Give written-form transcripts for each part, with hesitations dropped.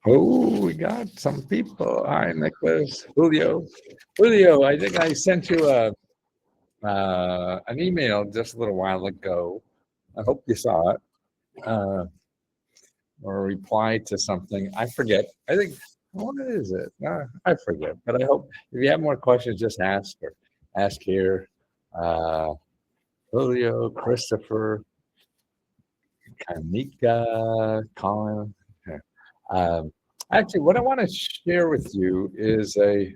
Oh, we got some people. Hi, Nicholas, Julio. Julio, I think I sent you an email just a little while ago. I hope you saw it, or a reply to something. I forget. I think, what is it? I forget. But I hope if you have more questions, just ask or ask here. Uh, Julio, Christopher, Kanika, Colin. Yeah. Um, Actually, what I want to share with you is a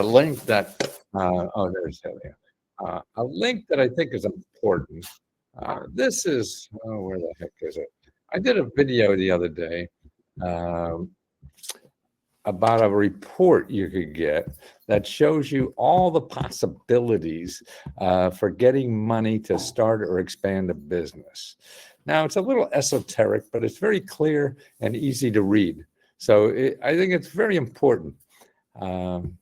link that there's Celia. A link that I think is important. This is where the heck is it? I did a video the other day um, about a report you could get that shows you all the possibilities for getting money to start or expand a business. Now, it's a little esoteric, but it's very clear and easy to read. So I think it's very important.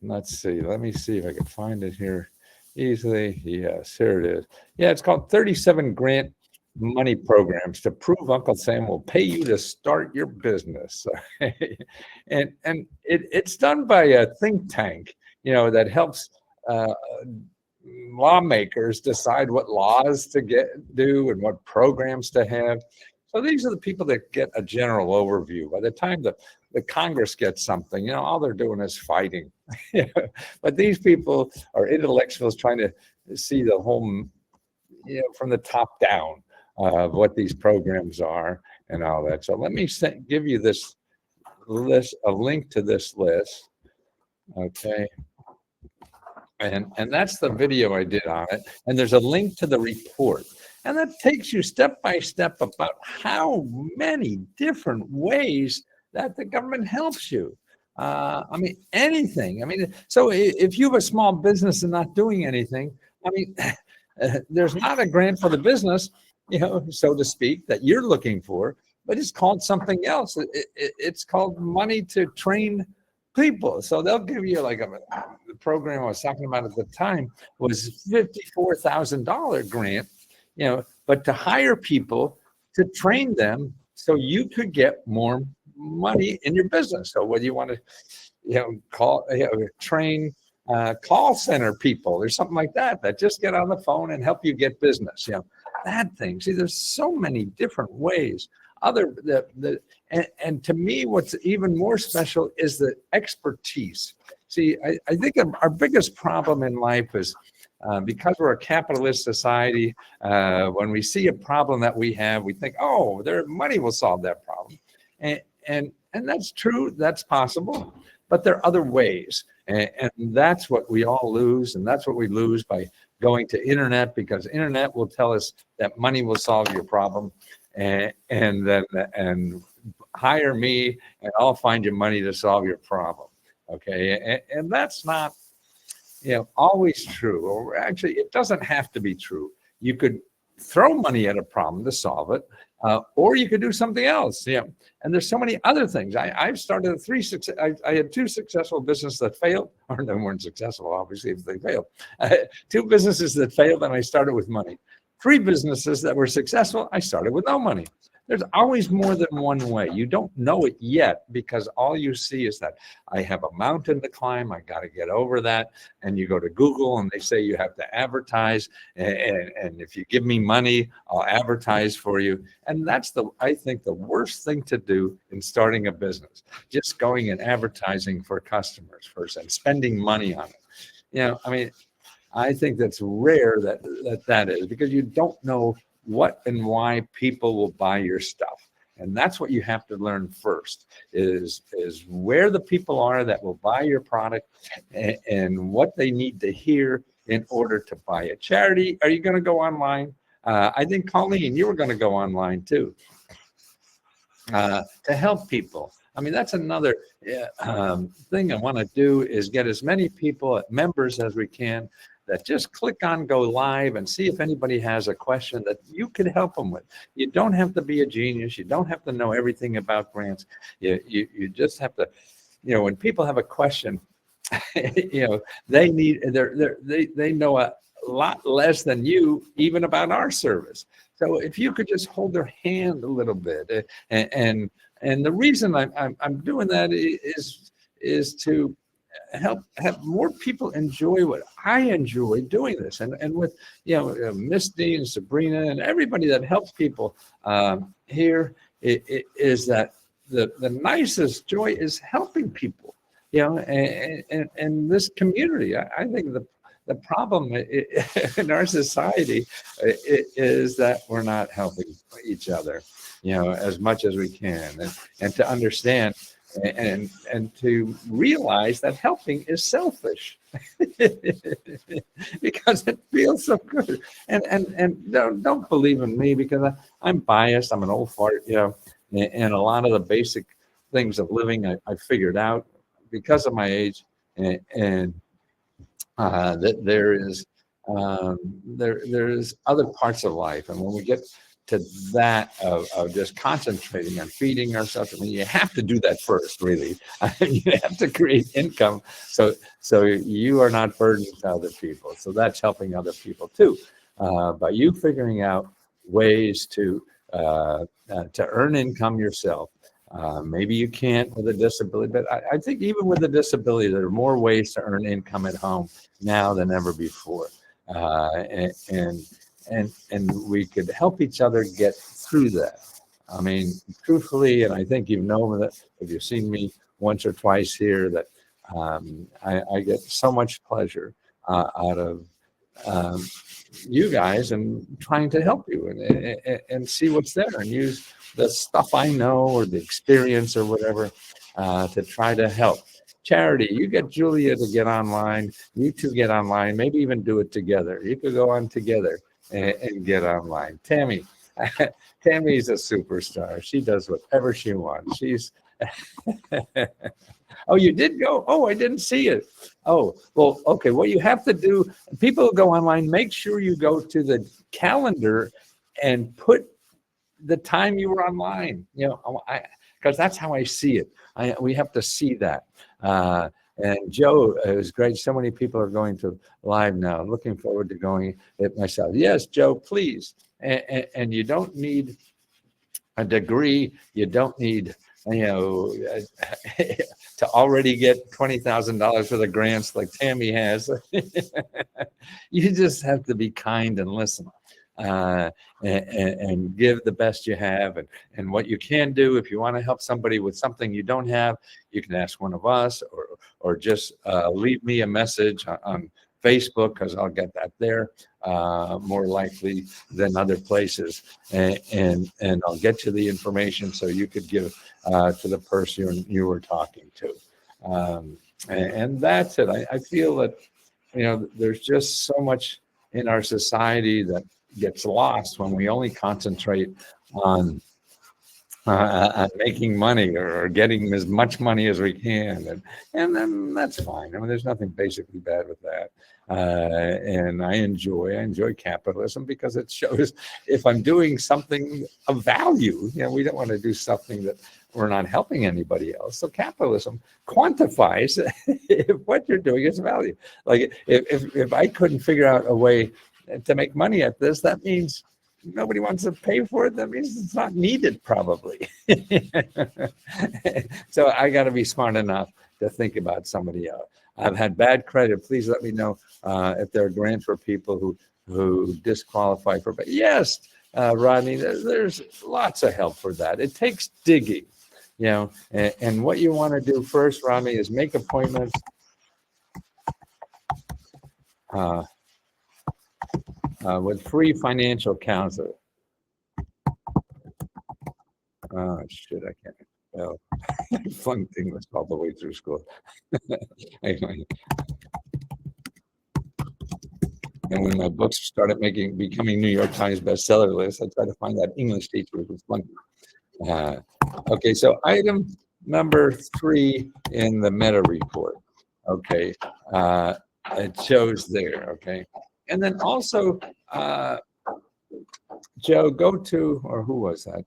Let's see. Let me see if I can find it here easily. Yes, here it is. Yeah, it's called 37 Grant Money Programs to Prove Uncle Sam Will Pay You to Start Your Business. and it's done by a think tank, that helps lawmakers decide what laws to do and what programs to have. So these are the people that get a general overview. By the time the Congress gets something, all they're doing is fighting. But these people are intellectuals trying to see the whole, from the top down of what these programs are and all that. So let me give you this list, a link to this list. Okay. And that's the video I did on it. And there's a link to the report. And that takes you step by step about how many different ways that the government helps you. Anything. So if you have a small business and not doing anything, there's not a grant for the business, so to speak, that you're looking for, but it's called something else. It's called money to train people. So they'll give you the program I was talking about at the time was $54,000 grant, but to hire people to train them so you could get more money in your business. So whether you want to, train call center people or something like that just get on the phone and help you get business, that thing. See, there's so many different ways. And to me, what's even more special is the expertise. See, I think our biggest problem in life is because we're a capitalist society, when we see a problem that we have, we think, oh, their money will solve that problem. And that's true, that's possible, but there are other ways. And that's what we all lose. And that's what we lose by going to internet, because internet will tell us that money will solve your problem. And hire me and I'll find you money to solve your problem. Okay. And that's not, always true. Or actually, it doesn't have to be true. You could throw money at a problem to solve it, or you could do something else. And there's so many other things. I've started I had two successful businesses that failed, or they weren't successful, obviously, if they failed. Two businesses that failed, and I started with money. 3 businesses that were successful, I started with no money. There's always more than one way. You don't know it yet because all you see is that I have a mountain to climb. I got to get over that. And you go to Google and they say you have to advertise. And if you give me money, I'll advertise for you. And that's I think the worst thing to do in starting a business, just going and advertising for customers first and spending money on it. I think that's rare that is, because you don't know what and why people will buy your stuff. And that's what you have to learn first is where the people are that will buy your product and what they need to hear in order to buy it. Charity, are you going to go online? I think, Colleen, you were going to go online too, to help people. That's another thing I want to do is get as many people, members as we can, that just click on go live and see if anybody has a question that you could help them with. You don't have to be a genius. You don't have to know everything about grants. You just have to, when people have a question, they need, they know a lot less than you even about our service. So if you could just hold their hand a little bit, and the reason I'm doing that is to help have more people enjoy what I enjoy doing this, and with Misty and Sabrina and everybody that helps people here, it is that the nicest joy is helping people, and this community. I think the problem in our society is that we're not helping each other, as much as we can, and to understand and to realize that helping is selfish because it feels so good. And don't believe in me because I'm biased. I'm an old fart, and a lot of the basic things of living I figured out because of my age, and that there's other parts of life, and when we get to that of just concentrating on feeding ourselves, I mean, you have to do that first, really. You have to create income so you are not burdened to other people. So that's helping other people too, by you figuring out ways to earn income yourself. Maybe you can't with a disability, but I think even with a disability, there are more ways to earn income at home now than ever before. And we could help each other get through that. I mean, truthfully, and I think you've known that if you've seen me once or twice here, that I get so much pleasure out of you guys and trying to help you and see what's there and use the stuff I know or the experience or whatever to try to help. Charity, you get Julia to get online. You two get online. Maybe even do it together. You could go on together and get online. Tammy's a superstar. She does whatever she wants. She's oh, you did go? Oh, I didn't see it. Oh, well, okay. What you have to do, people who go online, make sure you go to the calendar and put the time you were online, because that's how I see it. We have to see that. And Joe, it was great. So many people are going to live now. Looking forward to going it myself. Yes, Joe, please. And you don't need a degree. You don't need, to already get $20,000 for the grants like Tammy has. You just have to be kind and listen. And give the best you have, and what you can do if you want to help somebody with something you don't have, you can ask one of us or just leave me a message on Facebook, because I'll get that there more likely than other places, and I'll get you the information so you could give to the person you were talking to, and that's it. I feel that there's just so much in our society that gets lost when we only concentrate on making money or getting as much money as we can, and then that's fine. I mean, there's nothing basically bad with that. And I enjoy capitalism because it shows if I'm doing something of value. We don't want to do something that we're not helping anybody else. So capitalism quantifies if what you're doing is value. Like if I couldn't figure out a way to make money at this, that means nobody wants to pay for it. That means it's not needed, probably. So I got to be smart enough to think about somebody else. I've had bad credit. Please let me know if there are grants for people who disqualify for. But yes, Rodney, there's lots of help for that. It takes digging, and what you want to do first, Rodney, is make appointments. With free financial counselor. Oh, shit, I can't spell. I flunked English all the way through school. Anyway. And when my books started becoming New York Times bestseller list, I tried to find that English teacher who was flunking. Okay, so item number 3 in the meta report. Okay, it shows there, okay. And then also, Joe, go to, or who was that?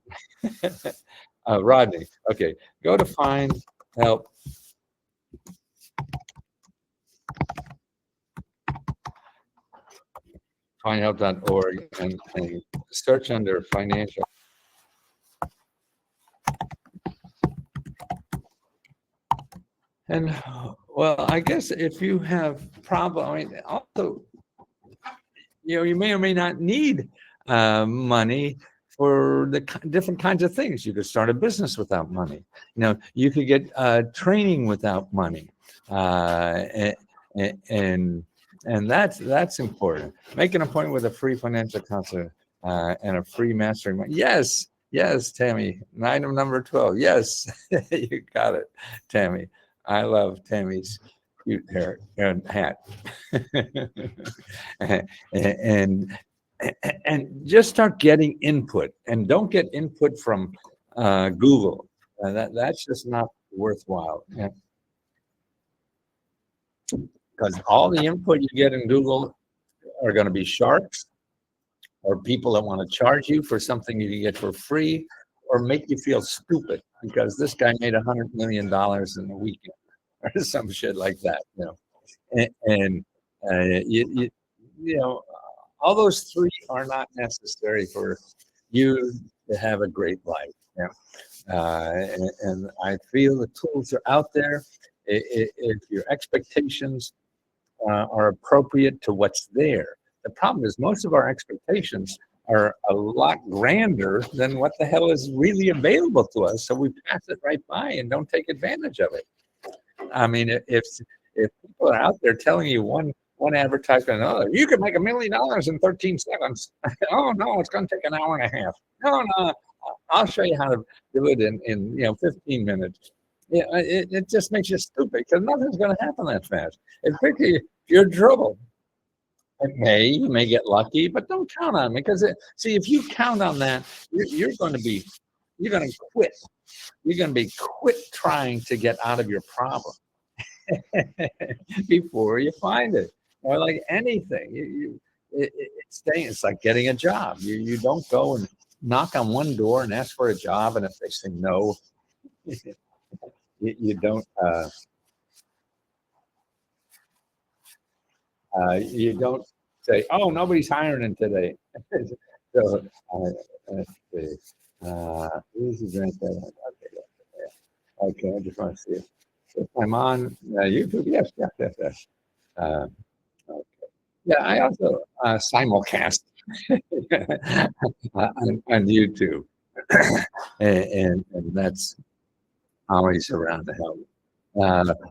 Rodney. Okay, go to find help. finehelp.org and search under financial. And well, I guess if you have problem, I mean, also, you may or may not need money for the different kinds of things. You could start a business without money. You could get training without money, and and that's important. Make an appointment with a free financial counselor and a free mastering. Yes, yes, Tammy. Item number 12. Yes, you got it, Tammy. I love Tammy's cute hair and hat. and and just start getting input, and don't get input from Google. That's just not worthwhile. Because all the input you get in Google are going to be sharks, or people that want to charge you for something you can get for free, or make you feel stupid because this guy made $100 million in a weekend or some shit like that. And you know, all those three are not necessary for you to have a great life. And I feel the tools are out there. If your expectations are appropriate to what's there. The problem is most of our expectations are a lot grander than what the hell is really available to us. So we pass it right by and don't take advantage of it. I mean, if people are out there telling you one advertisement, oh, you can make $1 million in 13 seconds. Oh no, it's going to take an hour and a half. No, I'll show you how to do it in 15 minutes. Yeah, it just makes you stupid because nothing's going to happen that fast. If you're in trouble, you may get lucky, but don't count on it because if you count on that, you're going to quit. You're going to be quit trying to get out of your problem before you find it. Or like anything, it's like getting a job. You don't go and knock on one door and ask for a job, and if they say no, you don't say, oh, nobody's hiring today. So let's see. Who's the grant that? Okay, I just want to see it. If I'm on YouTube, yes. Okay. Yeah, I also simulcast on YouTube, and that's always around to help.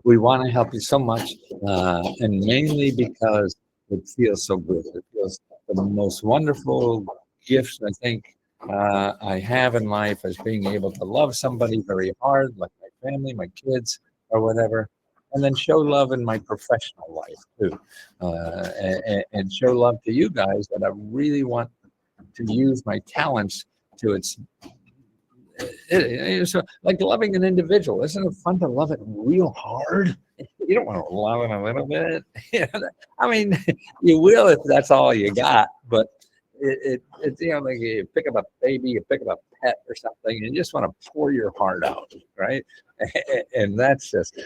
We want to help you so much, and mainly because it feels so good. It feels the most wonderful gifts I think I have in life is being able to love somebody very hard, like my family, my kids, or whatever, and then show love in my professional life too, and show love to you guys that I really want to use my talents to its. It's like loving an individual. Isn't it fun to love it real hard? You don't want to love it a little bit. I mean, you will if that's all you got. But it's like you pick up a baby, you pick up a pet or something, and you just want to pour your heart out, right? And that's just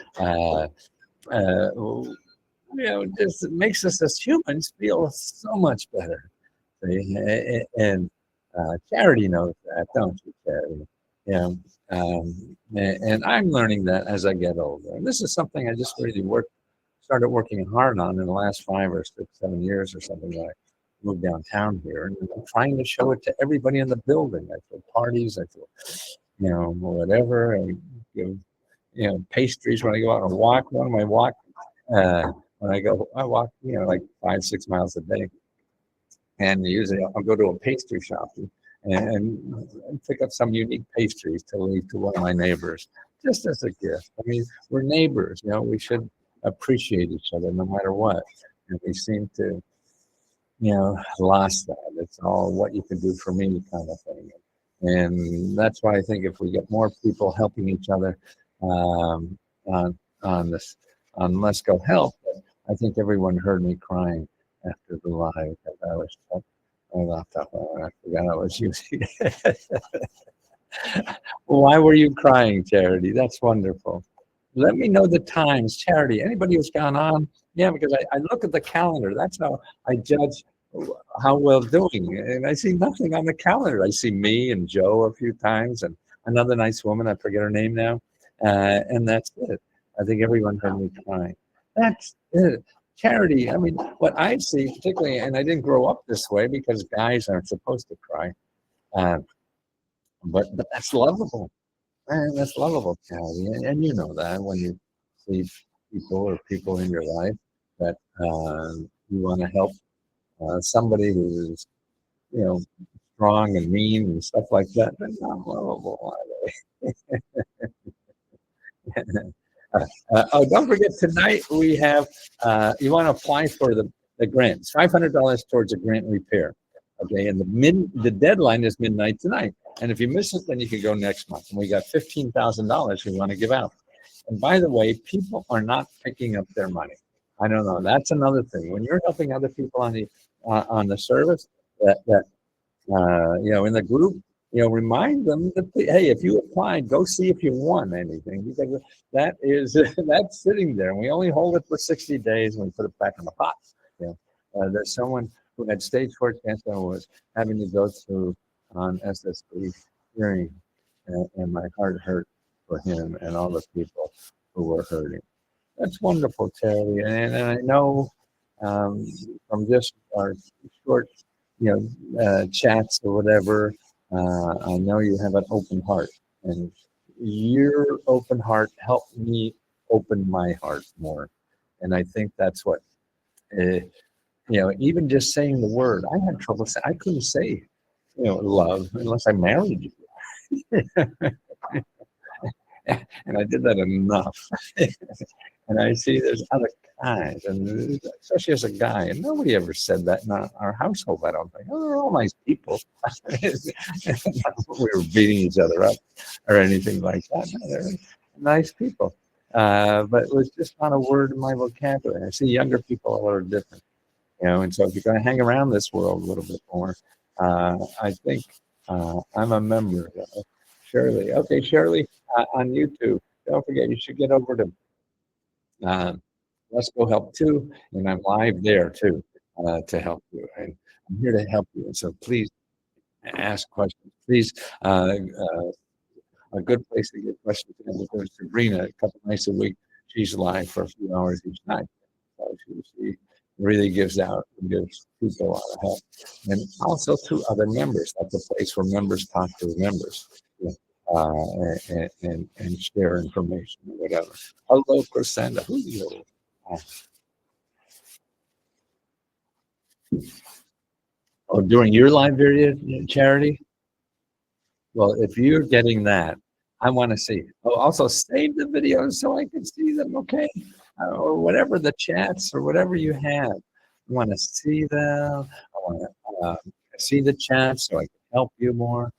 just makes us as humans feel so much better. And Charity knows that, don't you, Charity? Yeah, and I'm learning that as I get older. And this is something I just really started working hard on in the last 5 or 6, 7 years or something. When I moved downtown here, and I'm trying to show it to everybody in the building. I throw parties, I throw, whatever, and pastries when I go out and walk. One of my walk when I walk, like 5, 6 miles a day, and usually I'll go to a pastry shop and pick up some unique pastries to leave to one of my neighbors, just as a gift. I mean, we're neighbors, we should appreciate each other no matter what. And we seem to, lost that. It's all what you can do for me kind of thing. And that's why I think if we get more people helping each other on Let's Go Help, I think everyone heard me crying after the live because I was I forgot I was using it. Why were you crying, Charity? That's wonderful. Let me know the times, Charity. Anybody who's gone on? Yeah, because I look at the calendar. That's how I judge how well doing, and I see nothing on the calendar. I see me and Joe a few times, and another nice woman. I forget her name now, and that's it. I think everyone heard me crying. That's it. Charity. I mean, what I see, particularly, and I didn't grow up this way because guys aren't supposed to cry, uh, but that's lovable. Man, that's lovable, charity, and you know that when you see people in your life that you want to help somebody who's strong and mean and stuff like that, they're not lovable, are they? Oh, don't forget tonight we have. You want to apply for the grant. It's $500 towards a grant repair. Okay, and the deadline is midnight tonight. And if you miss it, then you can go next month. And we got $15,000 we want to give out. And by the way, people are not picking up their money. I don't know. That's another thing. When you're helping other people on the service, that in the group, remind them that hey, if you applied, go see if you won anything, because that is that's sitting there, and we only hold it for 60 days, and we put it back in the pot. There's someone who had stage 4 cancer and was having to go through on SSP hearing, and my heart hurt for him and all the people who were hurting. That's wonderful, Terry, and I know from just our short chats or whatever. I know you have an open heart, and your open heart helped me open my heart more. And I think that's what, even just saying the word, I had trouble saying, I couldn't say, love unless I married you. And I did that enough. And I see there's other kinds, and especially as a guy, and nobody ever said that in our household. I don't think. Oh, they're all nice people. We were beating each other up or anything like that. No, they're nice people. But it was just not a word in my vocabulary. I see younger people are different, and so if you're going to hang around this world a little bit more, I think I'm a member. Shirley. Okay, Shirley, on YouTube. Don't forget, you should get over to Let's Go Help Too, and I'm live there too to help you. And I'm here to help you. And so please ask questions. Please, a good place to get questions in is Sabrina a couple nights a week. She's live for a few hours each night. So she really gives people a lot of help. And also to other members. That's a place where members talk to members. And share information or whatever. Hello, Crescenda. Who's you? Oh, during your live video, Charity? Well, if you're getting that, I want to see. Oh, also save the videos so I can see them, okay? Or whatever the chats or whatever you have. I want to see them. I want to see the chats so I can help you more.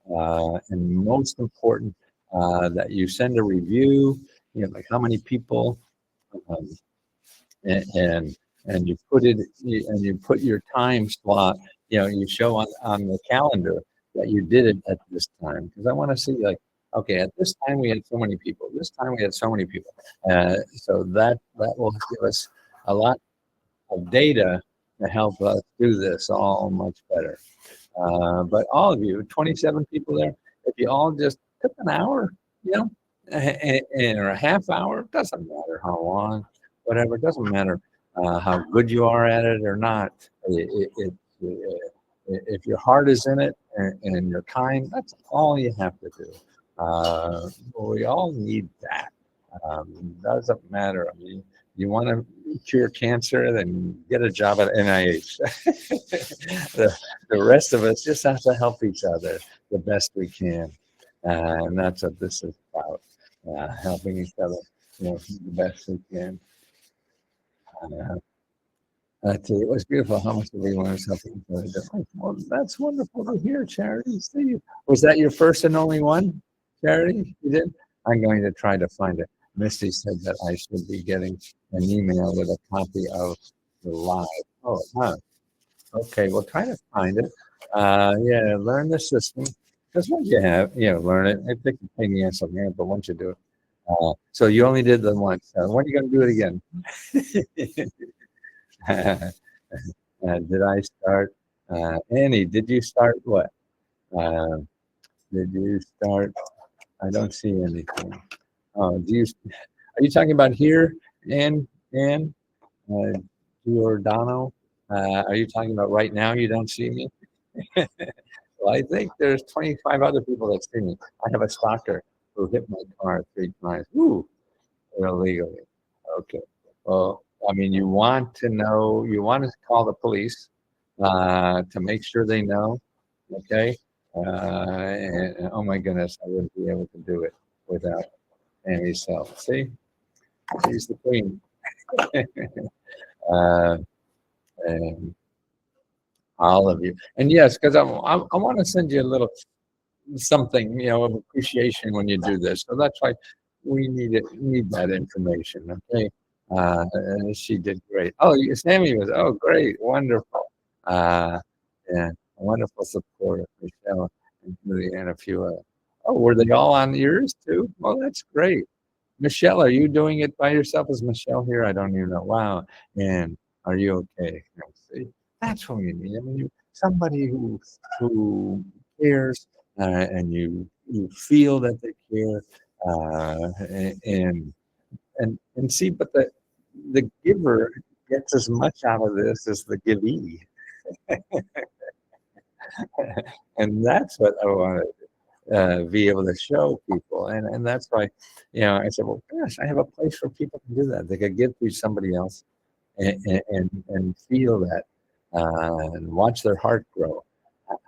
And most important, that you send a review, like how many people, um, and you put it, and you put your time slot, you show on the calendar that you did it at this time. Because I want to see, like, okay, at this time we had so many people, this time we had so many people. So that will give us a lot of data to help us do this all much better. But all of you, 27 people there, if you all just took an hour, or a half hour, doesn't matter how long, whatever, it doesn't matter how good you are at it or not. If your heart is in it and you're kind, that's all you have to do. We all need that. Doesn't matter. I mean, you want to cure cancer, then get a job at NIH. the rest of us just have to help each other the best we can. And that's what this is about, helping each other, the best we can. It was beautiful how much everyone was helping each other. Well, that's wonderful to hear, Charity. Steve, was that your first and only one, Charity? You did? I'm going to try to find it. Misty said that I should be getting an email with a copy of the live. Oh, huh. Okay, we'll try to find it. Yeah, learn the system. Because once you have, learn it. It takes a pain in the ass on hand, but once you do it. So you only did the once. When are you going to do it again? Did I start? Annie, did you start what? Uh, did you start? I don't see anything. Oh, are you talking about here, Ann, uh, Giordano? Are you talking about right now? You don't see me? Well, I think there's 25 other people that see me. I have a stalker who hit my car 3 times. Ooh, illegally. Okay. Well, I mean, you want to know, you want to call the police to make sure they know. Okay. And oh my goodness, I wouldn't be able to do it without Annie's help. See, she's the queen. uh, and all of you. And yes, because I want to send you a little something, of appreciation when you do this. So that's why we need that information. Okay. And she did great. Oh, Sammy was, oh, great. Wonderful. Uh, yeah, wonderful support of Michelle and Julie and a few other. Oh, were they all on yours too? Well, that's great. Michelle, are you doing it by yourself? Is Michelle here? I don't even know. Wow. And are you okay? See, that's what we need. I mean, somebody who cares, and you feel that they care, and see, but the giver gets as much out of this as the givee, and that's what I want to be able to show people, and that's why, I said, well, gosh, I have a place for people to do that. They could give to somebody else, and feel that, and watch their heart grow.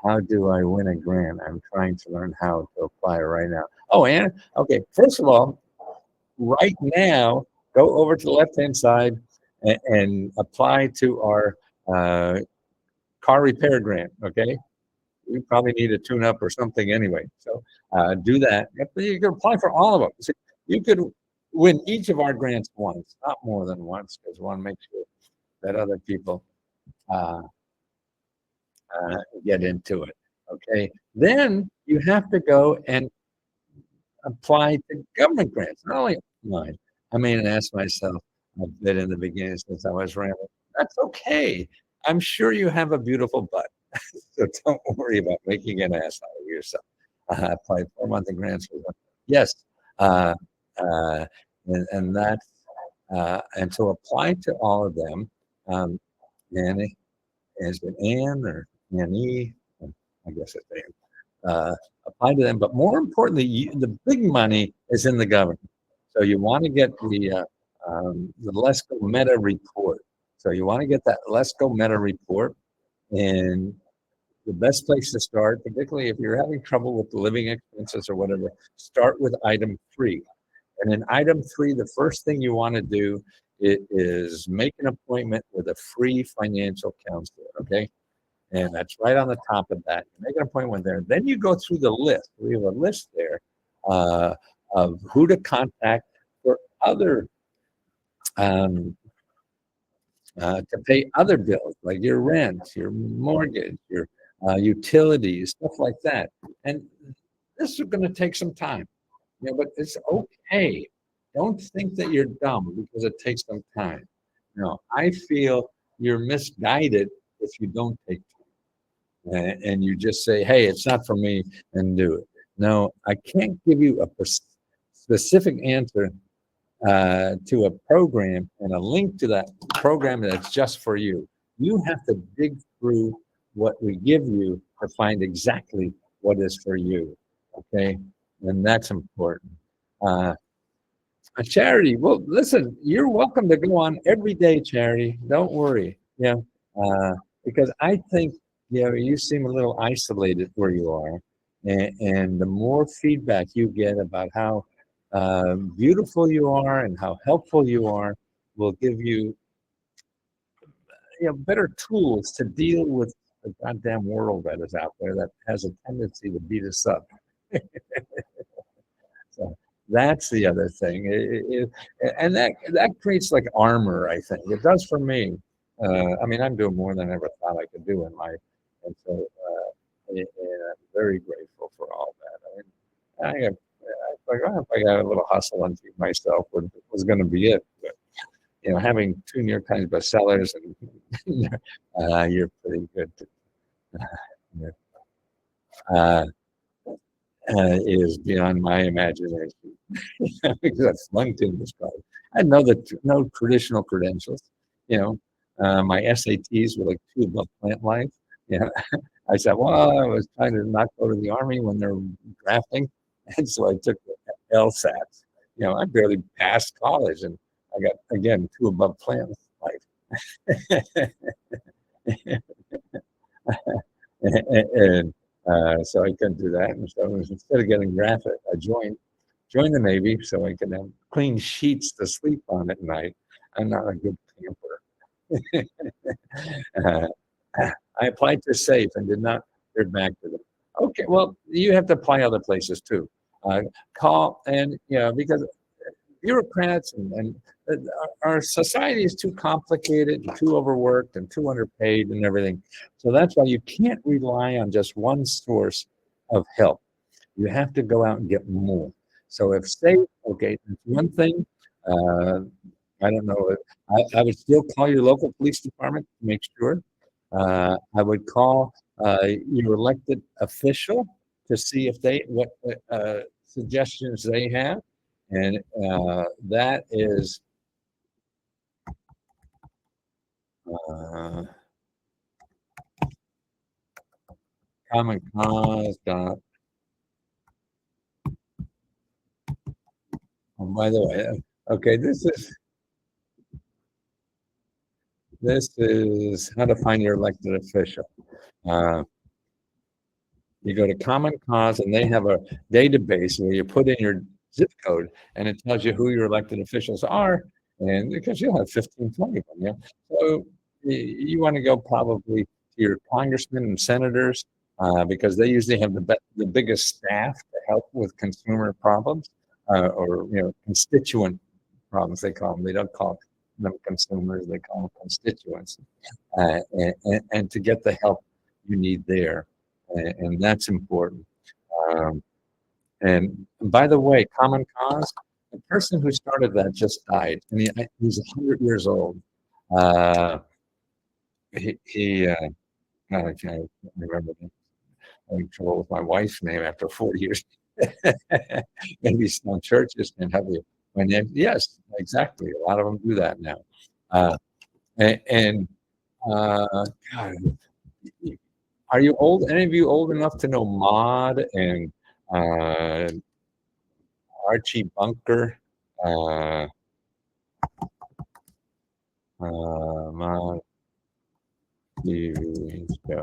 How do I win a grant? I'm trying to learn how to apply right now. Oh, and okay, first of all, right now, go over to the left-hand side and apply to our uh, car repair grant. Okay, we probably need a tune-up or something anyway. So do that. You can apply for all of them. See, you could win each of our grants once, not more than once, because one makes sure that other people uh, get into it. Okay, then you have to go and apply to government grants, not only mine. I mean, ask myself a bit in the beginning since I was rambling. That's okay. I'm sure you have a beautiful butt, so don't worry about making an ass out of yourself. Applied 4 month grants for them. Yes, uh, uh, and that's and to apply to all of them. Um, and is it Anne or Annie? I guess it's Anne. Apply to them. But more importantly, the big money is in the government. So you want to get the Let's Go Meta report. So you want to get that Let's Go Meta report, and the best place to start, particularly if you're having trouble with the living expenses or whatever, start with item 3. And in item 3, the first thing you want to do is make an appointment with a free financial counselor. Okay. And that's right on the top of that. You make an appointment there. Then you go through the list. We have a list there uh, of who to contact for other um, to pay other bills like your rent, your mortgage, your utilities, stuff like that. And this is going to take some time, but it's okay. Don't think that you're dumb because it takes some time. No, I feel you're misguided if you don't take and you just say, hey, it's not for me, and do it. No, I can't give you a specific answer to a program and a link to that program that's just for you. You have to dig through what we give you to find exactly what is for you. Okay, and that's important. A charity. Well, listen, you're welcome to go on every day, Charity. Don't worry. Yeah, because I think you seem a little isolated where you are, and the more feedback you get about how beautiful you are and how helpful you are, will give you better tools to deal with the goddamn world that is out there that has a tendency to beat us up. So that's the other thing, and that creates like armor. I think it does for me. I mean, I'm doing more than I ever thought I could do in life, and so and I'm very grateful for all that. I mean, if I got a little hustle and feed myself was going to be it. But having 2 New York Times bestsellers and You're pretty good. Uh, is beyond my imagination because I flunked in this college. I had no traditional credentials. You know, my SATs were like two above plant life. Yeah, I said, well, I was trying to not go to the army when they're drafting, and so I took the LSATs. You know, I barely passed college, and I got again two above plant life. and so I couldn't do that. And so instead of getting drafted, I joined the Navy so I could have clean sheets to sleep on at night. I'm not a good camper. uh, I applied to SAFE and did not hear back to them. Okay, well, you have to apply other places too. Uh, Call and because bureaucrats and our society is too complicated and too overworked and too underpaid and everything. So that's why you can't rely on just one source of help. You have to go out and get more. So if say, okay, that's one thing. Uh, I don't know. I would still call your local police department to make sure. I would call your elected official to see if they what suggestions they have, and that is uh, common cause. Oh, by the way, okay, this is how to find your elected official. Uh, You go to Common Cause, and they have a database where you put in your zip code, and it tells you who your elected officials are, and because you'll have 15, 20 of them, yeah. So you want to go probably to your congressmen and senators because they usually have the biggest staff to help with consumer problems or constituent problems. They call them. They don't call them consumers. They call them constituents, and to get the help you need there and that's important. Um, and by the way, Common Cause, the person who started that just died, and he's 100 years old. Uh, I can't remember. I'm in trouble with my wife's name after 40 years. Maybe some churches can have my name. Yes, exactly. A lot of them do that now. And God, are you old? Any of you old enough to know Maud and uh, Archie Bunker? Uh, Maud TV show.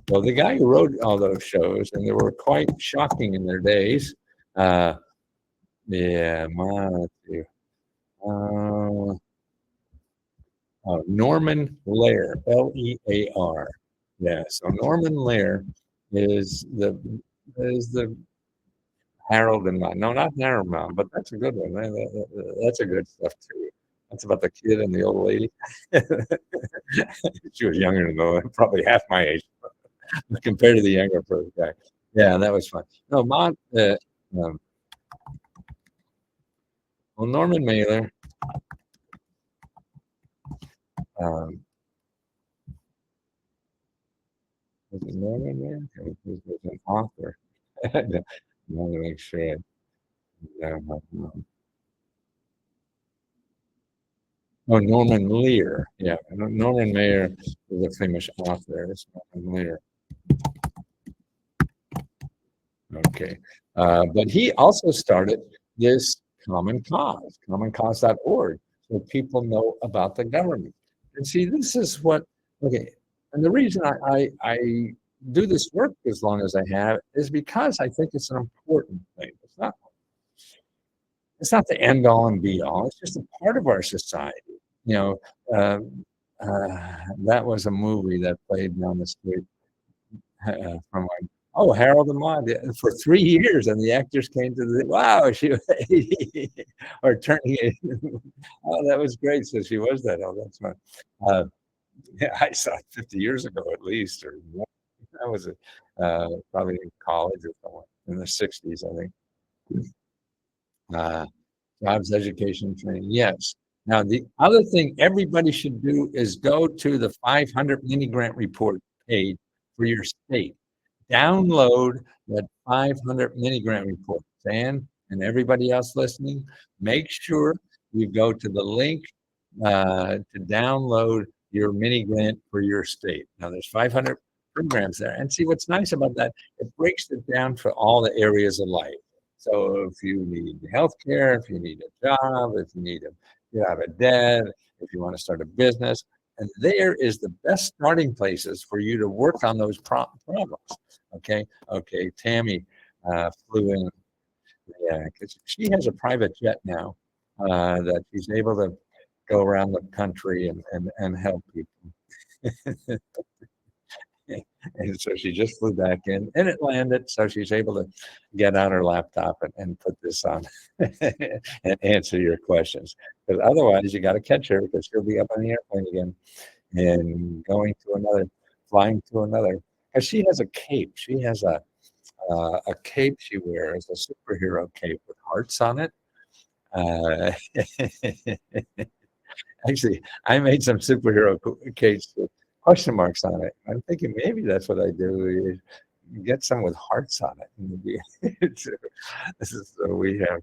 Well, the guy who wrote all those shows, and they were quite shocking in their days. Uh, yeah, Maud. Uh, Norman Lear, Lear. Yeah, so Norman Lear is the Harold and Maude. No, not Harold and Maude, but that's a good one. That's a good stuff too. That's about the kid and the old lady. She was younger than probably half my age compared to the younger first guy. Yeah, that was fun. No, Maude. Um, well, Norman Mailer. Um, was it Norman Mailer? He was an author. I want to make sure. Oh, Norman Lear. Yeah, Norman Mailer is a famous author. It's Norman Lear. Okay. But he also started this Common Cause, commoncause.org, so people know about the government. And see, this is what, okay. And the reason I do this work as long as I have is because I think it's an important thing. It's not the end all and be all. It's just a part of our society. You know, uh, that was a movie that played down the street from my Harold and Maude for 3 years, and the actors came to the wow, she was 80 or turning it. Oh, that was great. So she was that. Oh, that's fun. Uh, yeah, I saw it 50 years ago at least, or more. I was probably in college or somewhere in the 60s, I think. Uh, Jobs, education, training. Yes. Now, the other thing everybody should do is go to the 500 mini grant report page for your state. Download that 500 mini grant report. And everybody else listening, make sure you go to the link to download your mini grant for your state. Now, there's 500 programs there. And see, what's nice about that, it breaks it down for all the areas of life. So if you need health care, if you need a job, if you need a, you have a debt, if you want to start a business, and there is the best starting places for you to work on those problems. Okay. Tammy flew in. Yeah, because she has a private jet now that she's able to go around the country and help people. And so she just flew back in and it landed. So she's able to get on her laptop and put this on and answer your questions. Because otherwise, you got to catch her because she'll be up on the airplane again and flying to another. Because she has a cape. She has a cape she wears, a superhero cape with hearts on it. Uh, Actually, I made some superhero capes with question marks on it. I'm thinking maybe that's what I do. You get some with hearts on it. So we have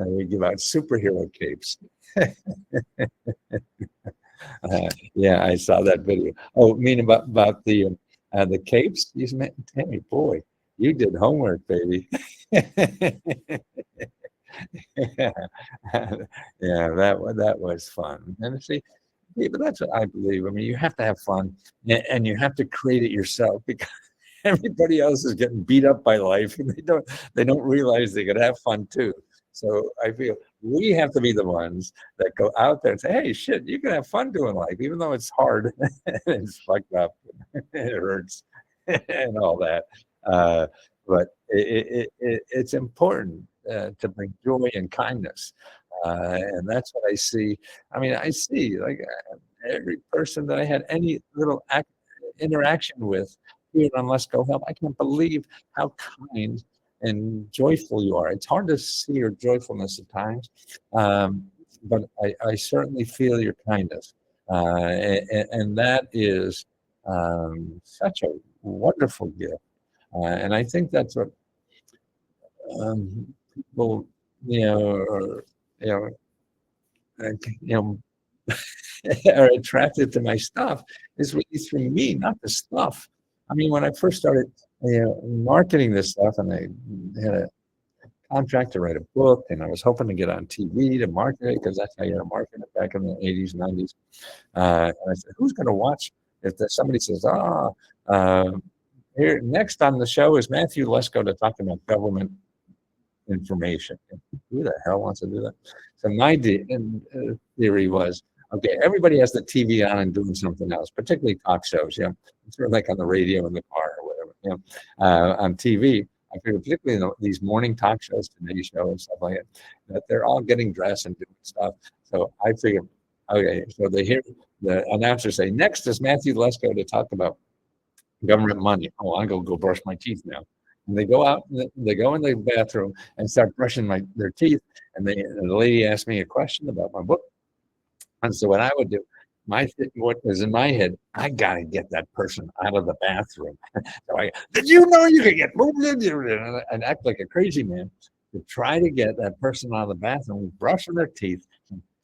we give out superhero capes. Yeah, I saw that video. Oh, mean about the capes? You meant Tammy, boy, you did homework, baby. Yeah, yeah, that was fun. And see, yeah, but that's what I believe. I mean, you have to have fun, and you have to create it yourself because everybody else is getting beat up by life, and they don't realize they could have fun too. So I feel we have to be the ones that go out there and say, "Hey, shit, you can have fun doing life, even though it's hard and it's fucked up, it hurts, and all that." Uh, but it's important to bring joy and kindness, and that's what I see. I mean, I see like every person that I had any little interaction with here on Let's Go Help. I can't believe how kind and joyful you are. It's hard to see your joyfulness at times, but I certainly feel your kindness, and that is such a wonderful gift. And I think that's what people, you know, or, you know, you know, are attracted to my stuff is really through me, not the stuff. I mean, when I first started, marketing this stuff, and I had a contract to write a book, and I was hoping to get on TV to market it because that's how you had to market it back in the 80s, 90s. And I said, who's going to watch if somebody says, here next on the show is Matthew Lesko to talk about government information. Who the hell wants to do that? So my theory was, okay, everybody has the TV on and doing something else, particularly talk shows, sort of like on the radio in the car or whatever, on TV. I figure particularly in these morning talk shows, Today Show and stuff like that, that they're all getting dressed and doing stuff. So I figured, okay, so they hear the announcer say, next is Matthew Lesko to talk about government money. Oh, I'm gonna go brush my teeth now. And they go out, they go in the bathroom and start brushing their teeth. And the lady asked me a question about my book. And so what I would do, what was in my head, I gotta get that person out of the bathroom. So did you know you could get moved and act like a crazy man to try to get that person out of the bathroom, brushing their teeth.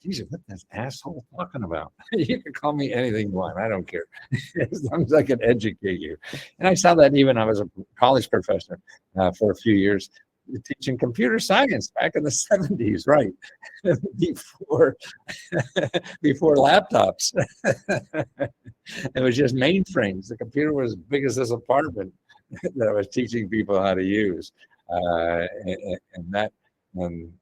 Jesus, what this asshole talking about? You can call me anything you want. I don't care. As long as I can educate you. And I saw that even I was a college professor for a few years teaching computer science back in the 70s, right? before before laptops. It was just mainframes. The computer was as big as this apartment that I was teaching people how to use. And that and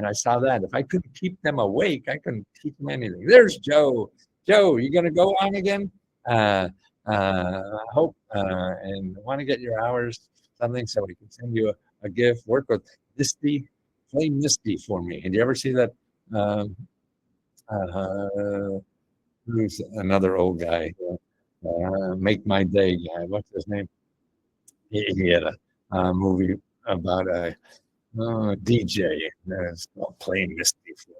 I saw that if I couldn't keep them awake, I couldn't teach them anything. There's Joe. Joe, you gonna go on again? I hope and want to get your hours something so we can send you a gift. Work with Misty, play Misty for me. And you ever see that? Who's another old guy? Make My Day guy. What's his name? He had a movie about a DJ that's playing Misty for me.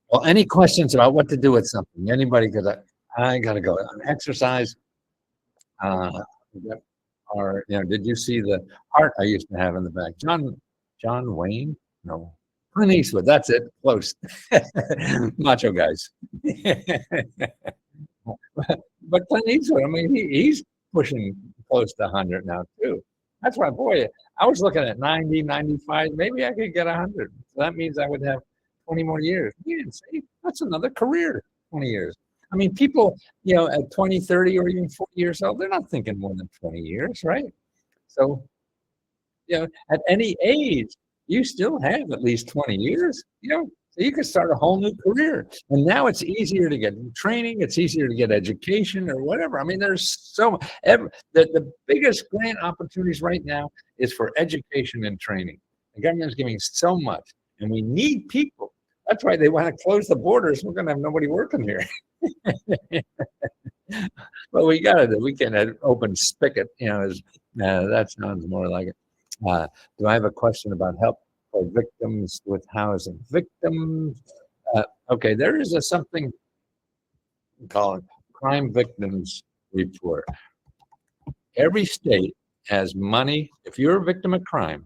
Well, any questions about what to do with something? Anybody? Because I got to go on exercise. Uh, yep. Or did you see the art I used to have in the back? John Wayne? No, Clint Eastwood. That's it. Close. Macho guys. But Clint Eastwood, I mean, he's pushing close to 100 now too. That's why, boy, I was looking at 90, 95. Maybe I could get 100. So that means I would have 20 more years. Man, see, that's another career, 20 years. I mean, people, at 20, 30, or even 40 years old, they're not thinking more than 20 years, right? So, at any age, you still have at least 20 years, so you could start a whole new career. And now it's easier to get training, it's easier to get education or whatever. I mean, there's the biggest grant opportunities right now is for education and training. The government is giving so much, and we need people. That's why they want to close the borders. We're going to have nobody working here. But we can open spigot, that sounds more like it. Do I have a question about help for victims with housing? Victims, okay, there is something called Crime Victims Report. Every state has money. If you're a victim of crime,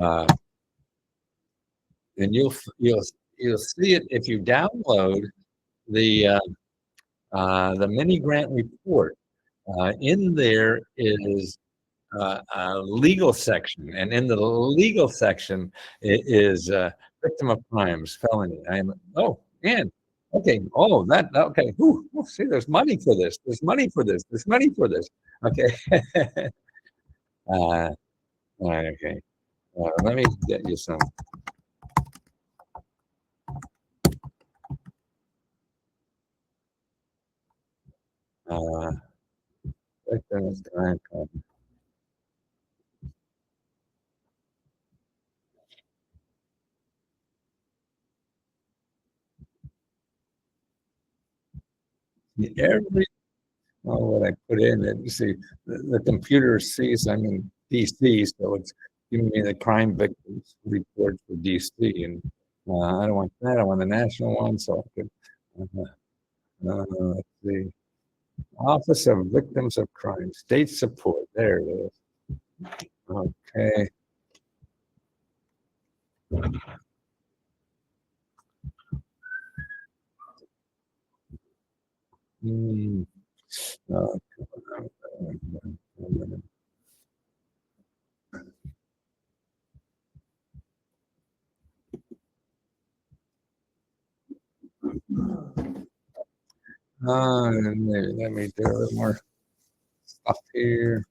uh, then you'll see it if you download the mini grant report. In there is a legal section, and in the legal section is victim of crimes, felony. Man, okay. Oh, okay. See, there's money for this. There's money for this. There's money for this. Okay. uh, okay. Let me get you some. Uh, victims crime. Every what I put in it. You see, the computer sees I'm in DC, so it's giving me the crime victims report for DC, and I don't want that. I want the national one, so I could. Let's see, Office of Victims of Crime, State Support. There it is. Okay. Hmm. Uh, let me do a little more stuff here.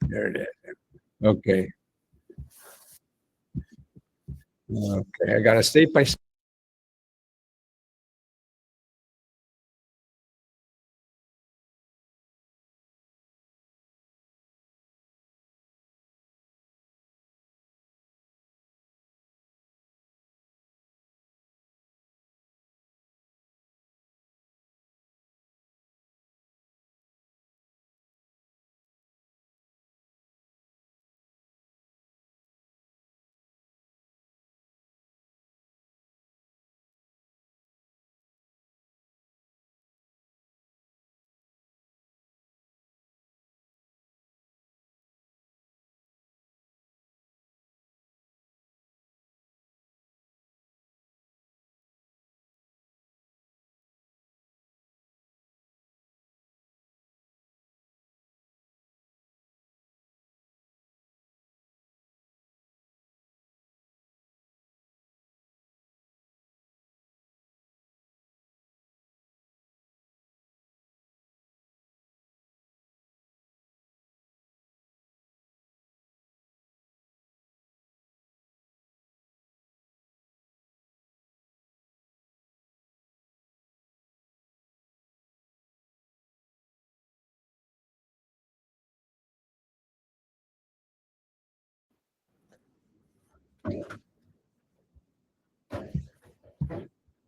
There it is. Okay. Okay. I got a state by state.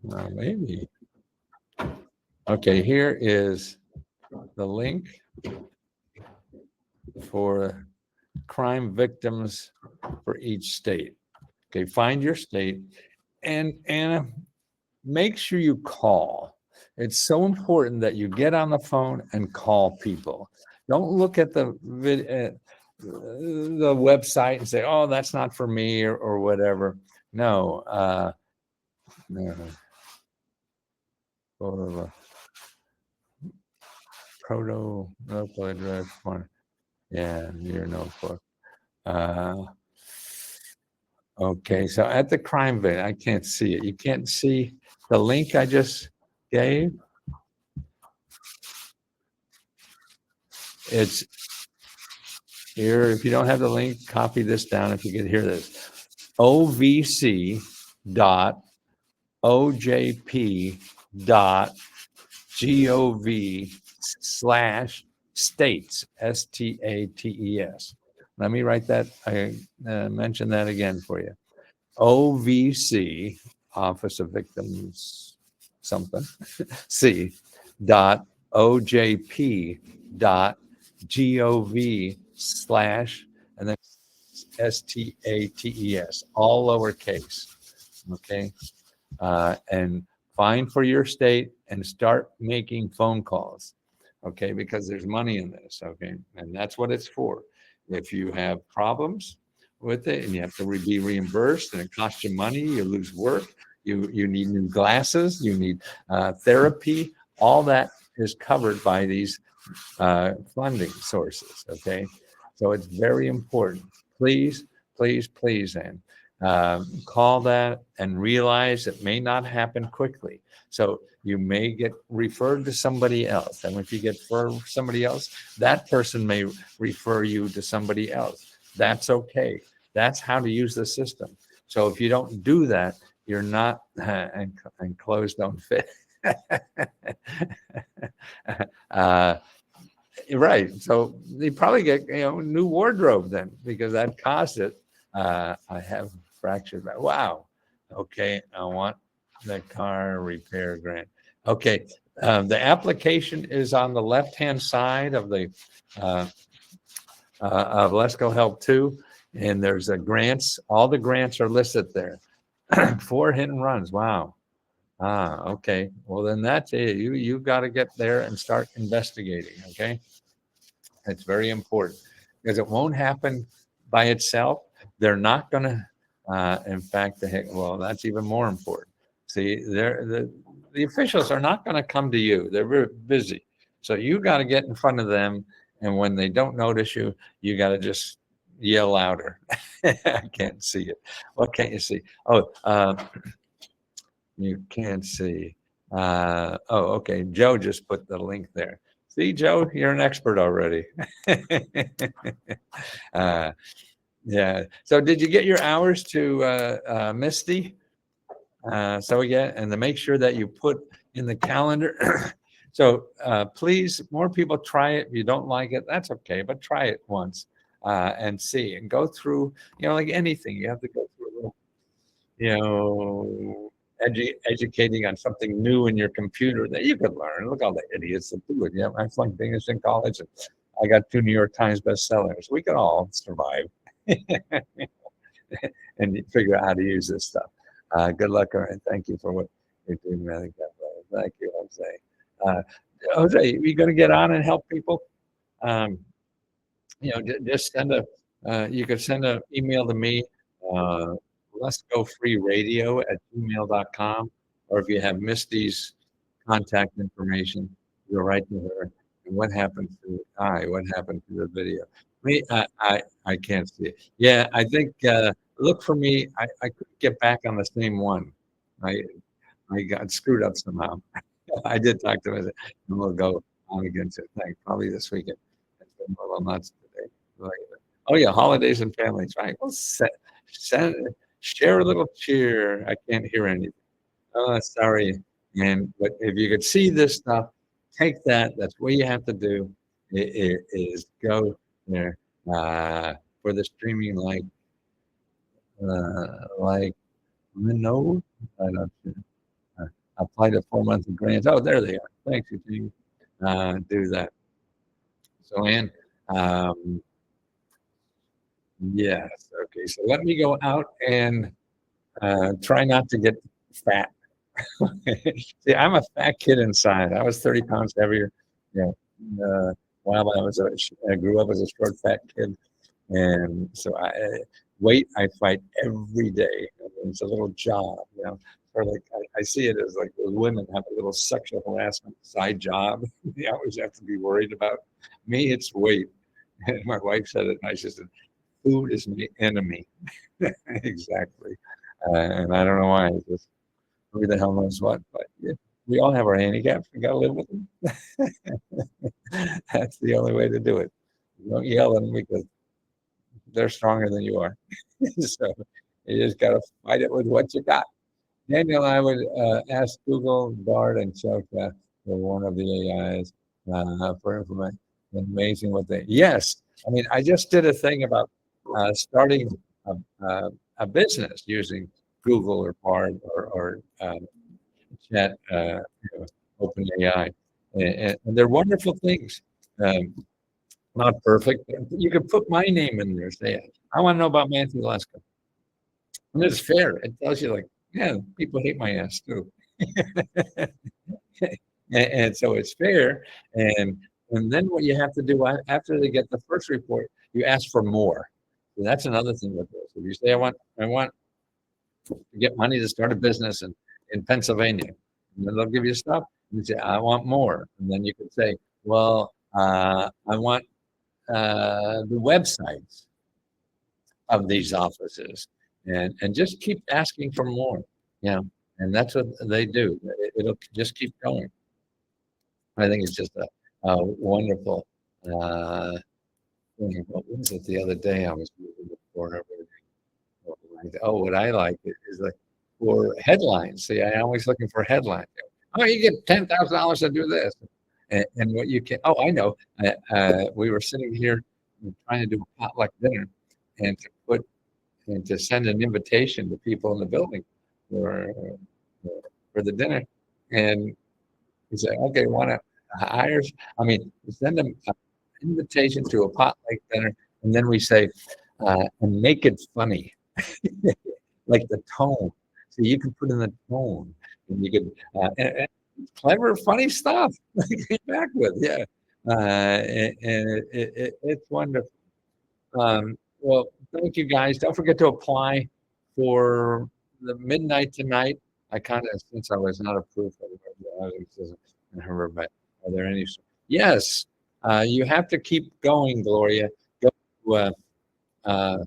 Maybe. Okay, here is the link for crime victims for each state. Okay, find your state, and Anna, make sure you call. It's so important that you get on the phone and call people. Don't look at the website and say, "Oh, that's not for me," or whatever. No, no, photo, proto local address one. Yeah, your notebook. Uh, okay, so at the crime vid, I can't see it. You can't see the link I just gave. It's here. If you don't have the link, copy this down. If you can hear this, ovc.ojp.gov/states, STATES. Let me write that. I mention that again for you. OVC, Office of Victims something, C dot OJP dot GOV slash, and then STATES, all lowercase. Okay. And find for your state and start making phone calls. Okay. Because there's money in this. Okay. And that's what it's for. If you have problems with it and you have to be reimbursed and it costs you money, you lose work, you need new glasses, you need therapy, all that is covered by these funding sources. Okay. So it's very important. Please, please, please, and call that and realize it may not happen quickly. So you may get referred to somebody else. And if you get referred to somebody else, that person may refer you to somebody else. That's okay. That's how to use the system. So if you don't do that, you're not, and clothes don't fit. Right. So they probably get new wardrobe then because that cost it. I have fractured back. Wow. Okay. I want the car repair grant. Okay. The application is on the left-hand side of the of Let's Go Help 2, and there's a grants. All the grants are listed there. 4 hit and runs. Wow. Okay. Well, then that's it. You got to get there and start investigating. Okay. It's very important because it won't happen by itself. They're not going to, in fact, well, that's even more important. See, the officials are not going to come to you. They're very busy. So you got to get in front of them. And when they don't notice you, you got to just yell louder. I can't see it. What can't you see? Oh, you can't see. Oh, okay. Joe just put the link there. See, Joe, you're an expert already. uh, yeah. So, did you get your hours to Misty? So yeah, and to make sure that you put in the calendar. So please, more people try it. If you don't like it, that's okay, but try it once and see and go through. Like anything, you have to go through a little you know, educating on something new in your computer that you could learn. Look, all the idiots that do it. Yeah, I flunked English in college, and I got 2 New York Times bestsellers. We could all survive and figure out how to use this stuff. Good luck, and thank you for what you're doing, man. Thank you, Jose. Jose, you going to get on and help people? Um, just send you could send an email to me, uh, let's go free radio at gmail.com. Or if you have Misty's contact information, go right to her. And what happened to the video? Me, I can't see it. Yeah, I think, look for me. I couldn't get back on the same one. I, I got screwed up somehow. I did talk to him, and we'll go on again. So thanks. Probably this weekend. It's been a little nuts today. Oh yeah, holidays and families, right? Well, send, share a little cheer. I can't hear anything. Oh, sorry. And but if you could see this stuff, take that. That's what you have to do. Is go there for the streaming like Linode. I don't know. apply to 4 months of grants. Oh, there they are. Thanks, you do that. So, Ann, um, yes. Okay. So let me go out and try not to get fat. See, I'm a fat kid inside. I was 30 pounds heavier. Yeah. While I grew up as a short, fat kid. And so weight, I fight every day. I mean, it's a little job, Or like I see it as like the women have a little sexual harassment side job. They always have to be worried about. Me, it's weight. And my wife said it nice. She said, "Food is my enemy." Exactly. And I don't know why. It's just who the hell knows what. But yeah, we all have our handicaps. We got to live with them. That's the only way to do it. Don't yell at them because they're stronger than you are. So you just got to fight it with what you got. Daniel, I would ask Google, Bard, and Choka for one of the AIs for implement. Amazing what they. Yes, I mean I just did a thing about starting a business using Google or Bard or Chat, OpenAI, and they're wonderful things. Um, Not perfect. You could put my name in there. Say, I want to know about Matthew Lesko. And it's fair. It tells you, like, yeah, people hate my ass too. And so it's fair. And and then what you have to do after they get the first report, you ask for more. So that's another thing with this. If you say, I want to get money to start a business in Pennsylvania, and then they'll give you stuff. And you say, I want more. And then you can say, well, I want the websites of these offices and just keep asking for more, and that's what they do. It'll just keep going. I think it's just a wonderful thing. What was it the other day I was looking for? Oh, what I like is like for headlines. See, I'm always looking for headlines. Oh, you get $10,000 to do this. And what you can, oh, I know. We were sitting here trying to do a potluck dinner and to send an invitation to people in the building for for the dinner. And he said, okay, want to hire? I mean, send them an invitation to a potluck dinner, and then we say, and make it funny, like the tone. So you can put in the tone, and you could and clever, funny stuff. Came back with, yeah, and it's wonderful. Well, thank you guys. Don't forget to apply for the midnight tonight. I kind of, since I was not approved for the housing, but are there any? Yes, you have to keep going, Gloria. Go, uh,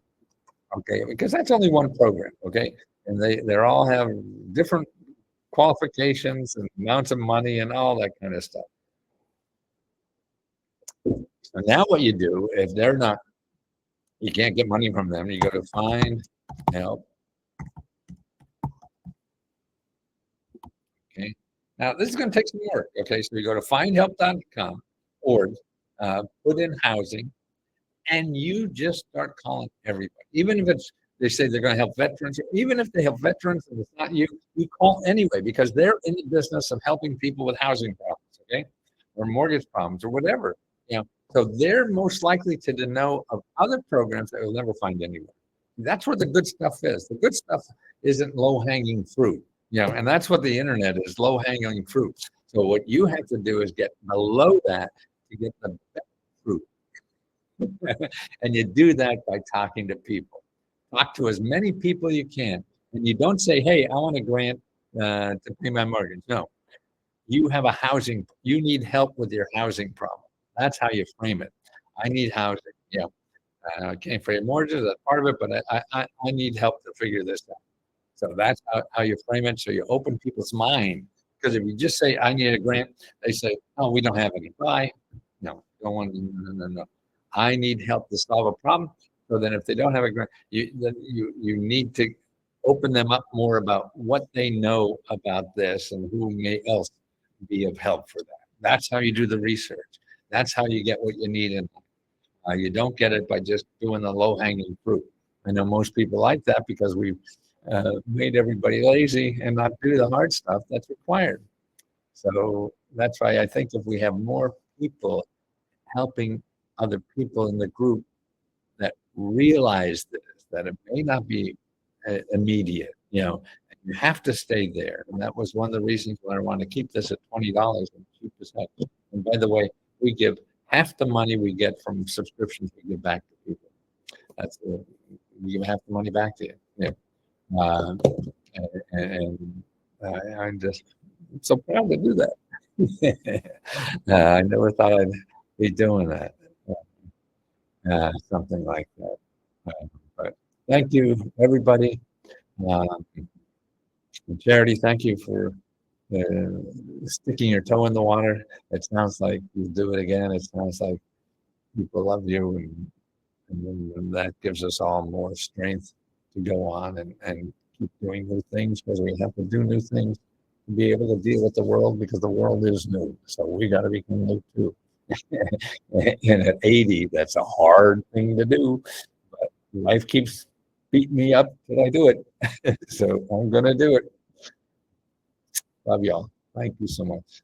okay, because that's only one program, okay, and they all have different qualifications and amounts of money and all that kind of stuff. And now what you do if they're not, you can't get money from them. You go to find help. Okay. Now this is going to take some work. Okay. So you go to findhelp.com or put in housing and you just start calling everybody. Even if they say they're going to help veterans, even if they help veterans and it's not you, you call anyway because they're in the business of helping people with housing problems, okay, or mortgage problems or whatever. So they're most likely to know of other programs that you'll never find anywhere. That's where the good stuff is. The good stuff isn't low-hanging fruit, and that's what the internet is, low-hanging fruit. So what you have to do is get below that to get the best fruit. And you do that by talking to people. Talk to as many people you can. And you don't say, hey, I want a grant to pay my mortgage. No, you have a housing, you need help with your housing problem. That's how you frame it. I need housing. Yeah. I can't pay mortgages, that's part of it, but I need help to figure this out. So that's how you frame it. So you open people's mind. Because if you just say, I need a grant, they say, oh, we don't have any. Bye. No, don't want, no. I need help to solve a problem. So then if they don't have a grant, you need to open them up more about what they know about this and who may else be of help for that. That's how you do the research. That's how you get what you need in. You don't get it by just doing the low-hanging fruit. I know most people like that because we made everybody lazy and not do the hard stuff that's required. So that's why I think if we have more people helping other people in the group that realize this, that it may not be immediate, you have to stay there. And that was one of the reasons why I want to keep this at $20 and keep this up. And by the way, we give half the money we get from subscriptions we give back to people. That's we give half the money back to you. Yeah. Uh, and I'm just so proud to do that. I never thought I'd be doing that, something like that. But thank you, everybody. Uh, Charity, thank you for sticking your toe in the water. It sounds like you do it again. It sounds like people love you, and that gives us all more strength to go on and keep doing new things, because we have to do new things to be able to deal with the world, because the world is new. So we got to become new too. And at 80, that's a hard thing to do, but life keeps beating me up till I do it. So I'm going to do it. Love y'all. Thank you so much.